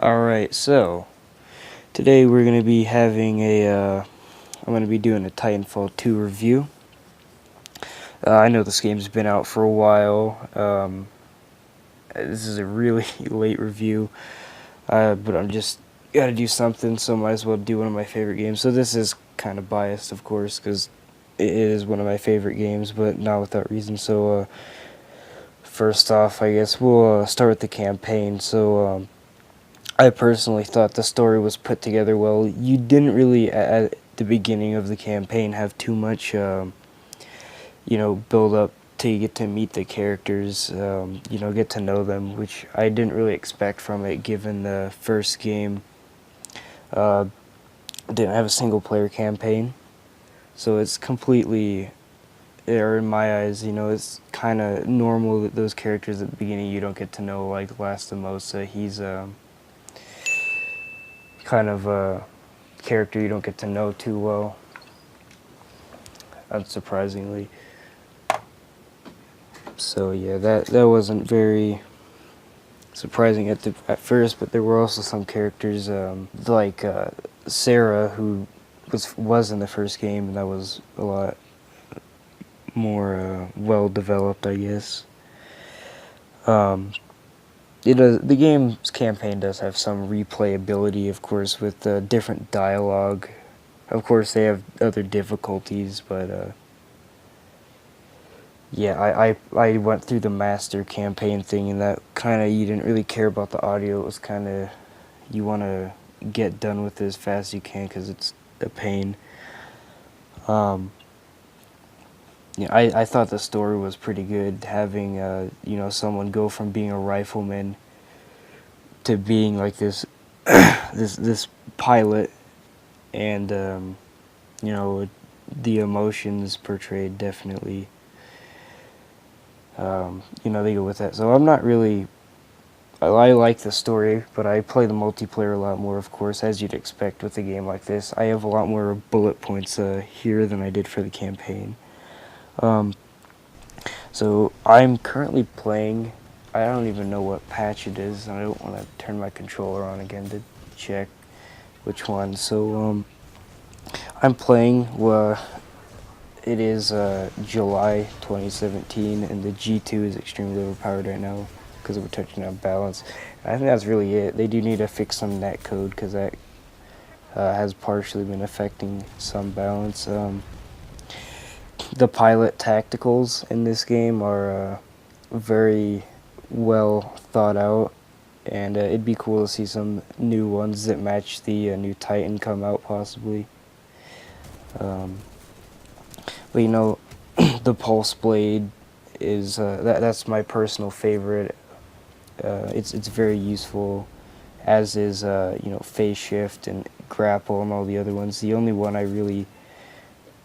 Alright, so today we're going to be having I'm going to be doing a Titanfall 2 review. I know this game's been out for a while. This is a really late review, but I'm just gotta do something, so might as well do one of my favorite games. So this is kind of biased, of course, because it is one of my favorite games, but not without reason. So first off, I guess we'll start with the campaign. So I personally thought the story was put together well. You didn't really, at the beginning of the campaign, have too much, build up to get to meet the characters, get to know them, which I didn't really expect from it, given the first game didn't have a single-player campaign. So it's completely, or in my eyes, it's kind of normal that those characters at the beginning you don't get to know, like Last of Mosa. He's kind of a character you don't get to know too well, unsurprisingly. So yeah, that wasn't very surprising at first, but there were also some characters like Sarah, who was in the first game, and that was a lot more well developed, I guess. The game's campaign does have some replayability, of course, with different dialogue. Of course, they have other difficulties, but yeah, I went through the master campaign thing, and that kind of, you didn't really care about the audio. It was kind of, you want to get done with it as fast as you can because it's a pain. I thought the story was pretty good, having someone go from being a rifleman to being like this this pilot, and the emotions portrayed definitely they go with that. So I'm not really, I like the story, but I play the multiplayer a lot more, of course, as you'd expect with a game like this. I have a lot more bullet points here than I did for the campaign. So I'm currently playing, I don't even know what patch it is. I don't want to turn my controller on again to check which one. So I'm playing, it is July 2017, and the G2 is extremely overpowered right now because we're touching on balance. I think that's really it. They do need to fix some netcode because that has partially been affecting some balance. The pilot tacticals in this game are very well thought out, and it'd be cool to see some new ones that match the new Titan come out, possibly. But the Pulse Blade is that's my personal favorite. It's very useful, as is Phase Shift and Grapple and all the other ones. The only one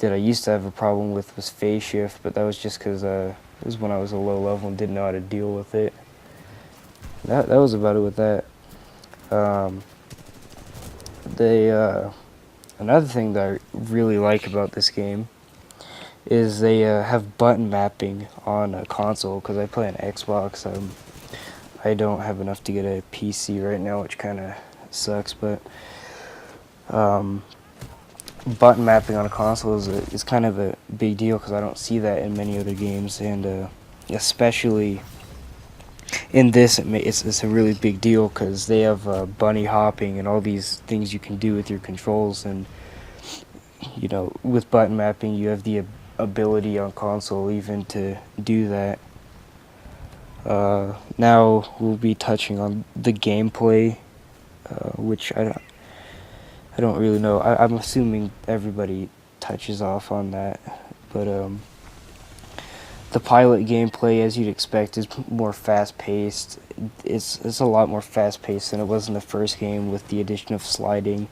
that I used to have a problem with was Phase Shift, but that was just because it was when I was a low level and didn't know how to deal with it. That was about it with that. Another thing that I really like about this game is they have button mapping on a console, because I play on Xbox. I don't have enough to get a PC right now, which kind of sucks, but button mapping on a console is kind of a big deal, because I don't see that in many other games, and especially in this, it's a really big deal, because they have bunny hopping and all these things you can do with your controls, and with button mapping you have the ability on console even to do that. Now we'll be touching on the gameplay, which I don't really know. I'm assuming everybody touches off on that, but the pilot gameplay, as you'd expect, is more fast-paced. It's a lot more fast-paced than it was in the first game, with the addition of sliding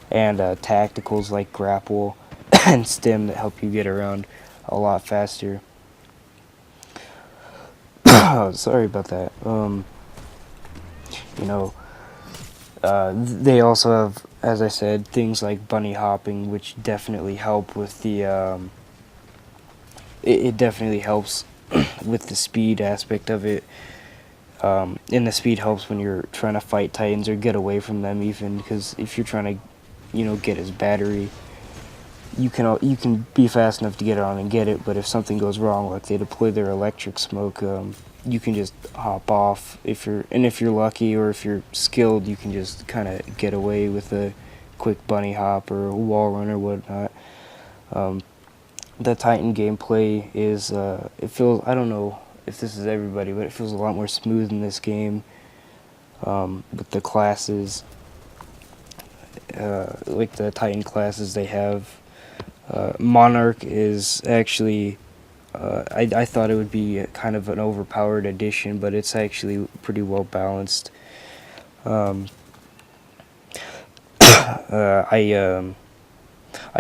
and tacticals like grapple and stim that help you get around a lot faster. Sorry about that. They also have, as I said, things like bunny hopping, which definitely help with the it definitely helps with the speed aspect of it. And the speed helps when you're trying to fight Titans or get away from them, even because if you're trying to, get his battery, you can be fast enough to get on and get it. But if something goes wrong, like they deploy their electric smoke, you can just hop off if you're lucky, or if you're skilled, you can just kind of get away with a quick bunny hop or a wall run or whatnot. The Titan gameplay is it feels, I don't know if this is everybody, but it feels a lot more smooth in this game, with the classes, like the Titan classes they have. Monarch is actually, I thought it would be kind of an overpowered addition, but it's actually pretty well balanced. I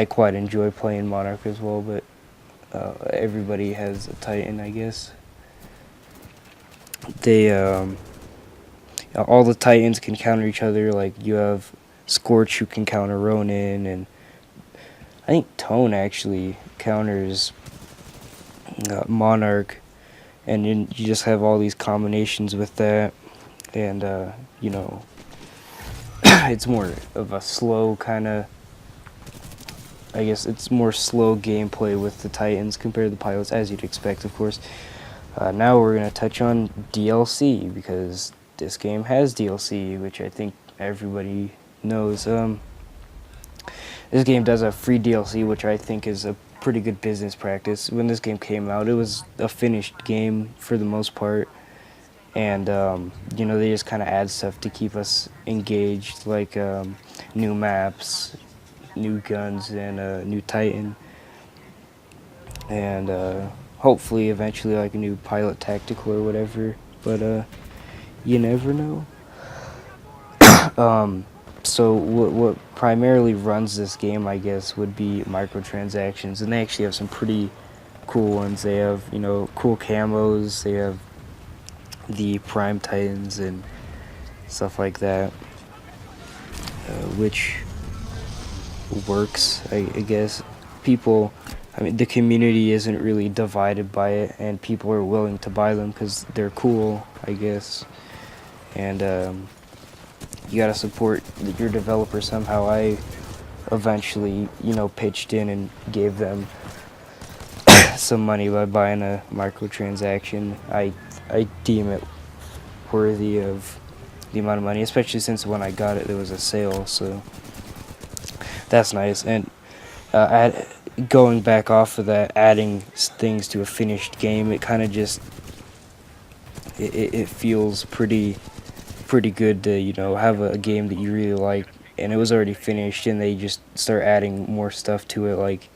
quite enjoy playing Monarch as well, but everybody has a Titan, I guess. They all the Titans can counter each other. Like you have Scorch who can counter Ronin, and I think Tone actually counters Monarch, and then you just have all these combinations with that, and it's more of a slow kind of. I guess it's more slow gameplay with the Titans compared to the pilots, as you'd expect, of course. Now we're going to touch on DLC, because this game has DLC, which I think everybody knows. This game does have free DLC, which I think is a pretty good business practice. When this game came out, it was a finished game for the most part, and they just kind of add stuff to keep us engaged, like new maps, new guns, and a new Titan, and hopefully eventually like a new pilot tactical or whatever, but you never know. So what primarily runs this game, I guess, would be microtransactions, and they actually have some pretty cool ones. They have cool camos, they have the Prime Titans and stuff like that, which works, I guess. The community isn't really divided by it, and people are willing to buy them because they're cool, I guess. And you gotta support your developer somehow. I eventually, pitched in and gave them some money by buying a microtransaction. I deem it worthy of the amount of money, especially since when I got it, there was a sale, so that's nice. And going back off of that, adding things to a finished game, it kind of just it feels pretty good to have a game that you really like, and it was already finished, and they just start adding more stuff to it, like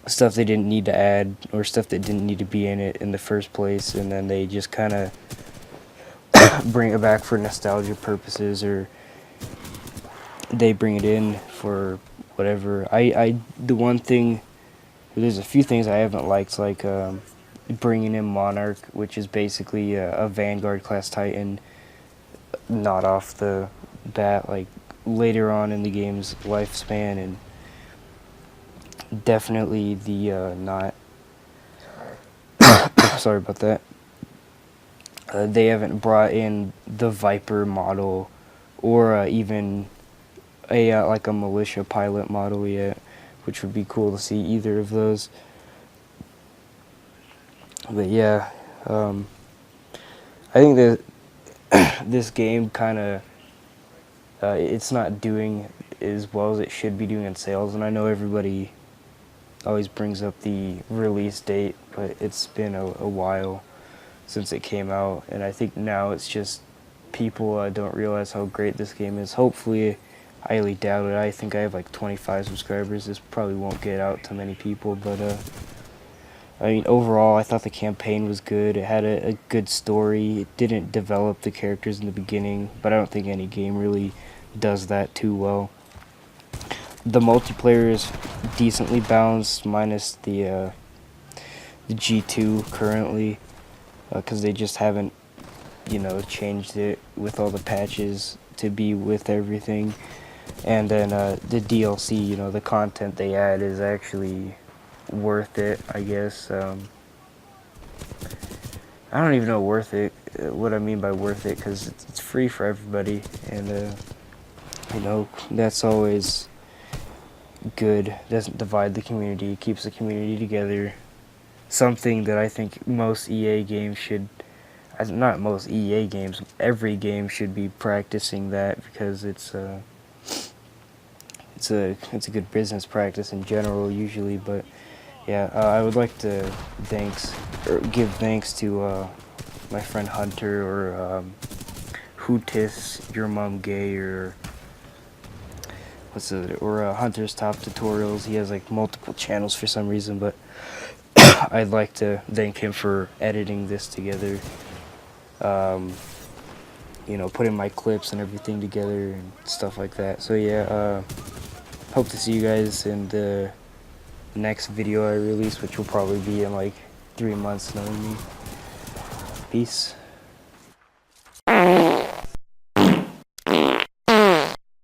stuff they didn't need to add, or stuff that didn't need to be in it in the first place, and then they just kind of bring it back for nostalgia purposes, or they bring it in for whatever. There's a few things I haven't liked, like bringing in Monarch, which is basically a Vanguard class Titan, not off the bat, like later on in the game's lifespan, and definitely the not sorry about that. They haven't brought in the Viper model, or even like a militia pilot model yet, which would be cool to see either of those. But yeah, I think that this game kind of it's not doing as well as it should be doing in sales, and I know everybody always brings up the release date, but it's been a while since it came out, and I think now it's just people don't realize how great this game is. Hopefully, I highly doubt it. I think I have like 25 subscribers. This probably won't get out to many people, but overall, I thought the campaign was good. It had a good story. It didn't develop the characters in the beginning, but I don't think any game really does that too well. The multiplayer is decently balanced, minus the G2 currently, because they just haven't, changed it with all the patches to be with everything. And then the DLC, the content they add is actually worth it, I guess. I don't even know worth it. what I mean by worth it, because it's free for everybody, and you know, that's always good. Doesn't divide the community, keeps the community together. Something that I think most EA games should, not most EA games, every game should be practicing that, because it's a good business practice in general usually. But yeah, I would like to give thanks to my friend Hunter, or Hootis, Your Mom Gay, or Hunter's Top Tutorials. He has like multiple channels for some reason, but I'd like to thank him for editing this together. You know, putting my clips and everything together and stuff like that. So yeah, hope to see you guys in the next video I release, which will probably be in like 3 months knowing me. Peace.